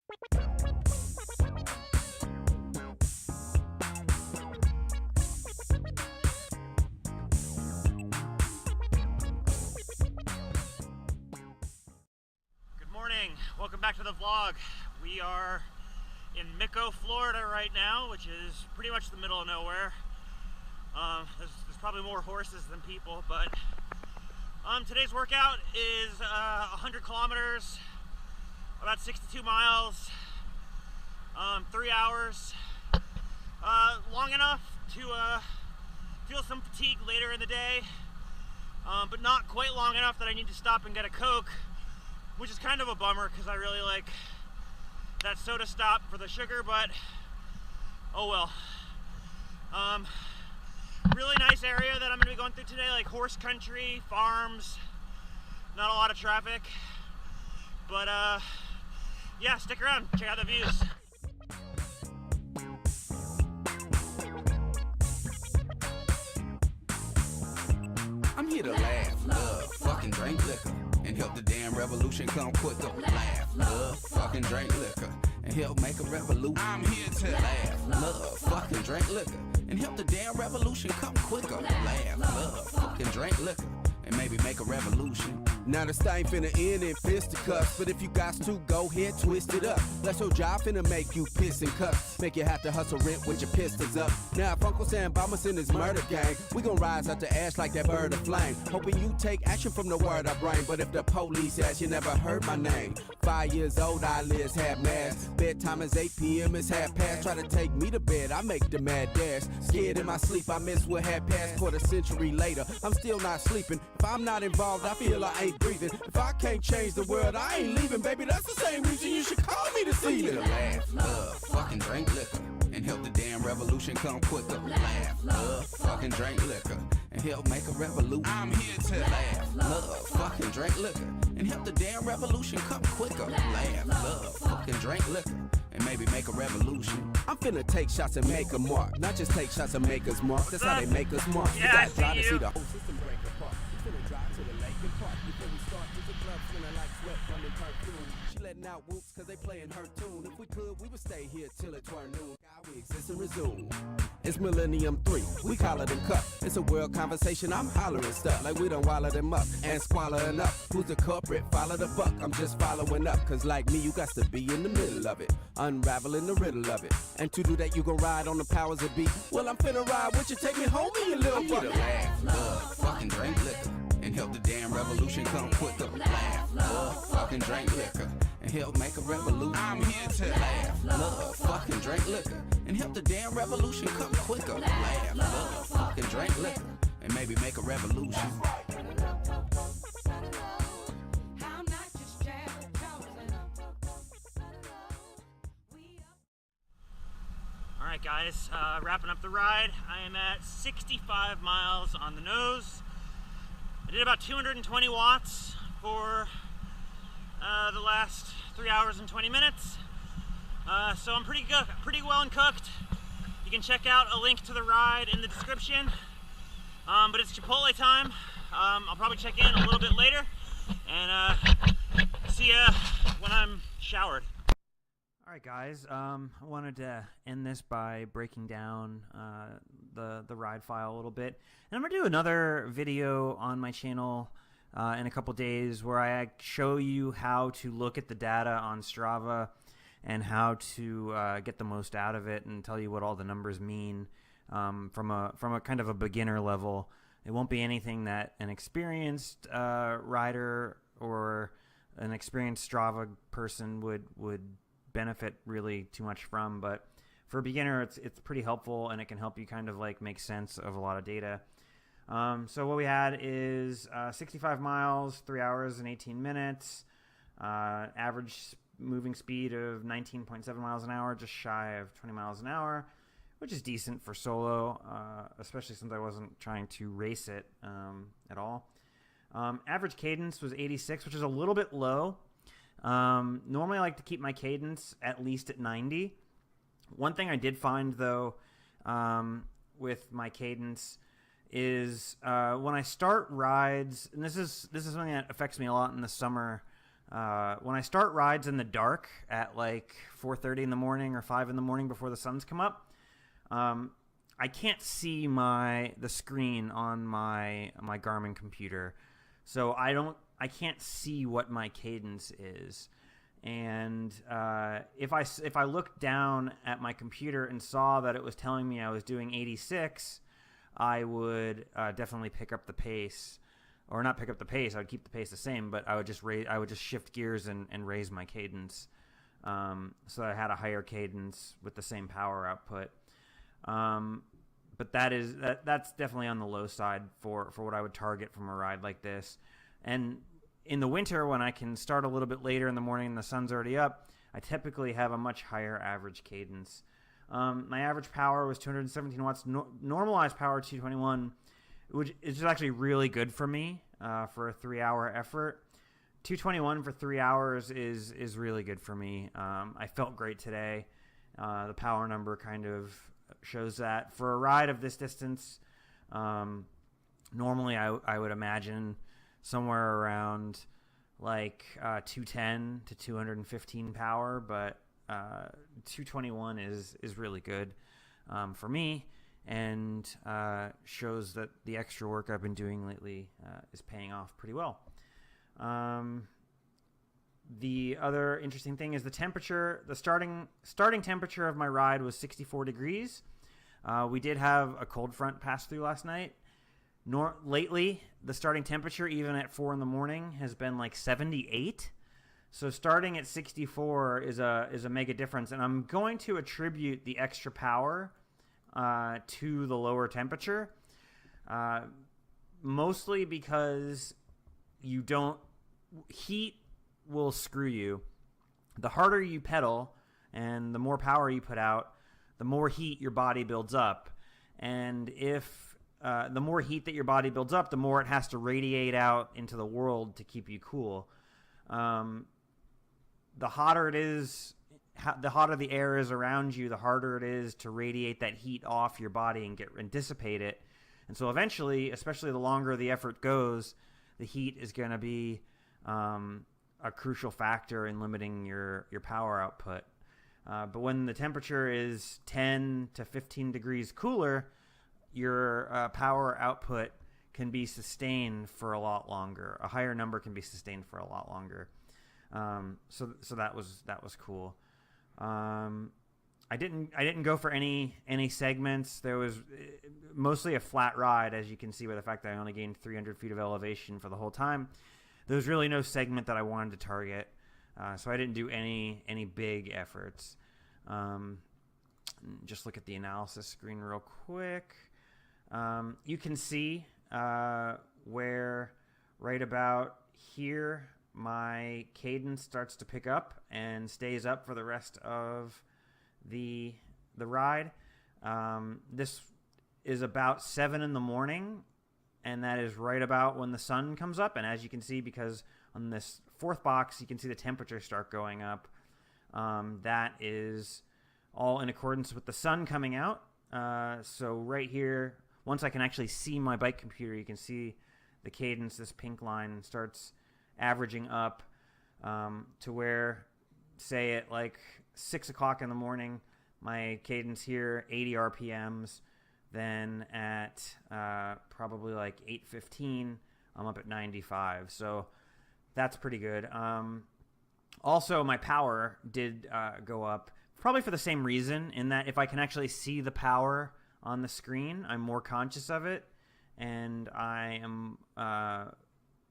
Good morning. Welcome back to the vlog. We are in Mico, Florida right now, which is pretty much the middle of nowhere. There's probably more horses than people, but today's workout is 100 kilometers, about 62 miles, 3 hours. Long enough to feel some fatigue later in the day, but not quite long enough that I need to stop and get a Coke, which is kind of a bummer because I really like that soda stop for the sugar, but oh well. Really nice area that I'm going to be going through today, like horse country, farms, not a lot of traffic, but yeah, stick around, check out the views. I'm here to laugh, love, fucking drink liquor, and help the damn revolution come quicker. Laugh, love, fucking drink liquor, and help make a revolution. I'm here to laugh, love, fucking drink liquor, and help the damn revolution come quicker. Laugh, love, fucking drink liquor, and maybe make a revolution. Now this thing finna end in fisticuffs, but if you got to, go ahead, twist it up. That's your job finna make you piss and cuss, make you have to hustle rent with your pistols up. Now if Uncle Sam Bombers in his murder gang, we gon' rise out the ash like that bird of flame, hoping you take action from the word I bring. But if the police ask, you never heard my name. 5 years old, eyelids half mask, bedtime is 8 p.m., it's half past. Try to take me to bed, I make the mad dash. Scared in my sleep, I miss what had passed. Quarter century later, I'm still not sleeping. If I'm not involved, I feel I ain't breathing. If I can't change the world, I ain't leaving, baby. That's the same reason you should call me the ceiling. Laugh, love, fucking drink liquor, and help the damn revolution come quicker. Laugh, love, fucking drink liquor, and help make a revolution. I'm here to laugh, love, fucking drink liquor, and help the damn revolution come quicker. Laugh, love, fucking drink liquor, and maybe make a revolution. I'm finna take shots and make a mark, not just take shots and make us mark. That's how they make us mark. Yeah, I see you. See the whole system break apart. We finna drive to the lake and park before we start. With the club feeling like sweat running perfume. She letting out whoops cause they playing her tune. If we could, we would stay here till it turned noon. We exist and resume. It's Millennium 3, we call it and cup. It's a world conversation, I'm hollering stuff like we done wallow them up and squalling up. Who's the culprit? Follow the buck, I'm just following up. Cause like me, you got to be in the middle of it, unraveling the riddle of it. And to do that, you gon' ride on the powers of beat. Well, I'm finna ride with you, take me home, you little fuck. I'm here to laugh, love, fucking drink liquor, and help the damn revolution come quicker. Laugh, love, fucking drink liquor, and help make a revolution. I'm here to laugh, love, fucking drink liquor, and help the damn revolution come quicker. Laugh, love, fucking drink liquor, and maybe make a revolution. Alright guys, wrapping up the ride. I am at 65 miles on the nose. I did about 220 watts for the last 3 hours and 20 minutes. So I'm pretty good, pretty well and cooked. You can check out a link to the ride in the description. But it's Chipotle time. I'll probably check in a little bit later and see ya when I'm showered. Alright guys, I wanted to end this by breaking down the ride file a little bit. And I'm going to do another video on my channel in a couple days where I show you how to look at the data on Strava and how to get the most out of it and tell you what all the numbers mean from a kind of a beginner level. It won't be anything that an experienced rider or an experienced Strava person would benefit really too much from, but for a beginner it's pretty helpful, and it can help you kind of like make sense of a lot of data. So what we had is 65 miles, 3 hours and 18 minutes, average moving speed of 19.7 miles an hour, just shy of 20 miles an hour, which is decent for solo, especially since I wasn't trying to race it at all. Average cadence was 86, which is a little bit low. Normally I like to keep my cadence at least at 90. One thing I did find though with my cadence is when I start rides, and this is something that affects me a lot in the summer when I start rides in the dark at like 4:30 in the morning or 5 in the morning before the suns come up, I can't see the screen on my Garmin computer, so I can't see what my cadence is. And if I looked down at my computer and saw that it was telling me I was doing 86, I would definitely pick up the pace. Or not pick up the pace. I would keep the pace the same, but I would just shift gears and raise my cadence, so I had a higher cadence with the same power output. But that's definitely on the low side for what I would target from a ride like this. And in the winter, when I can start a little bit later in the morning and the sun's already up, I typically have a much higher average cadence. My average power was 217 watts. Normalized power 221. Which is actually really good for me for a 3-hour effort. 221 for 3 hours is really good for me. I felt great today. The power number kind of shows that. For a ride of this distance, normally I would imagine somewhere around like 210 to 215 power, but 221 is really good for me. And shows that the extra work I've been doing lately is paying off pretty well. The other interesting thing is the temperature. The starting temperature of my ride was 64 degrees. We did have a cold front pass through last night. Lately, the starting temperature, even at 4 in the morning, has been like 78. So starting at 64 is a mega difference. And I'm going to attribute the extra power to the lower temperature, mostly because heat will screw you. The harder you pedal and the more power you put out, the more heat your body builds up. And if the more heat that your body builds up, the more it has to radiate out into the world to keep you cool. The hotter it is, the hotter the air is around you, the harder it is to radiate that heat off your body and dissipate it. And so eventually, especially the longer the effort goes, the heat is going to be a crucial factor in limiting your power output. But when the temperature is 10 to 15 degrees cooler, your power output can be sustained for a lot longer. A higher number can be sustained for a lot longer. So that was cool. I didn't go for any segments. There was mostly a flat ride, as you can see by the fact that I only gained 300 feet of elevation for the whole time. There was really no segment that I wanted to target, so I didn't do any big efforts. Just look at the analysis screen real quick. You can see where right about here my cadence starts to pick up and stays up for the rest of the ride. This is about 7 in the morning, and that is right about when the sun comes up. And as you can see, because on this fourth box, you can see the temperature start going up. That is all in accordance with the sun coming out. So right here, once I can actually see my bike computer, you can see the cadence, this pink line, starts averaging up to where, say at like 6 o'clock in the morning, my cadence here, 80 RPMs. Then at probably like 8:15, I'm up at 95. So that's pretty good. Also, my power did go up, probably for the same reason, in that if I can actually see the power on the screen, I'm more conscious of it. And I am,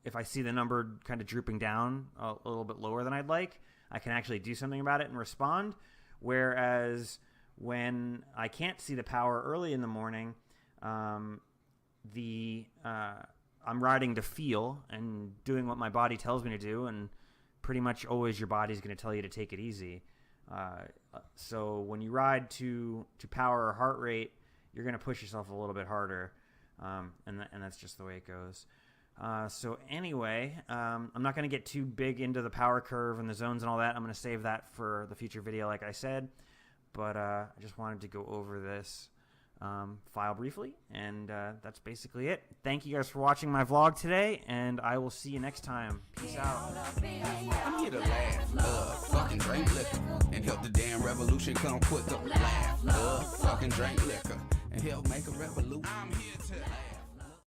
if I see the number kind of drooping down a little bit lower than I'd like, I can actually do something about it and respond. Whereas when I can't see the power early in the morning, I'm riding to feel and doing what my body tells me to do, and pretty much always your body's going to tell you to take it easy. So when you ride to power or heart rate, you're going to push yourself a little bit harder, and that's just the way it goes. So anyway, I'm not going to get too big into the power curve and the zones and all that. I'm going to save that for the future video, like I said. But I just wanted to go over this file briefly, and that's basically it. Thank you guys for watching my vlog today, and I will see you next time. Peace out. I'm here to laugh, love, fucking drink liquor, and help the damn revolution come quicker. Laugh, love, fucking drink liquor, and help make a revolution. I'm here to laugh.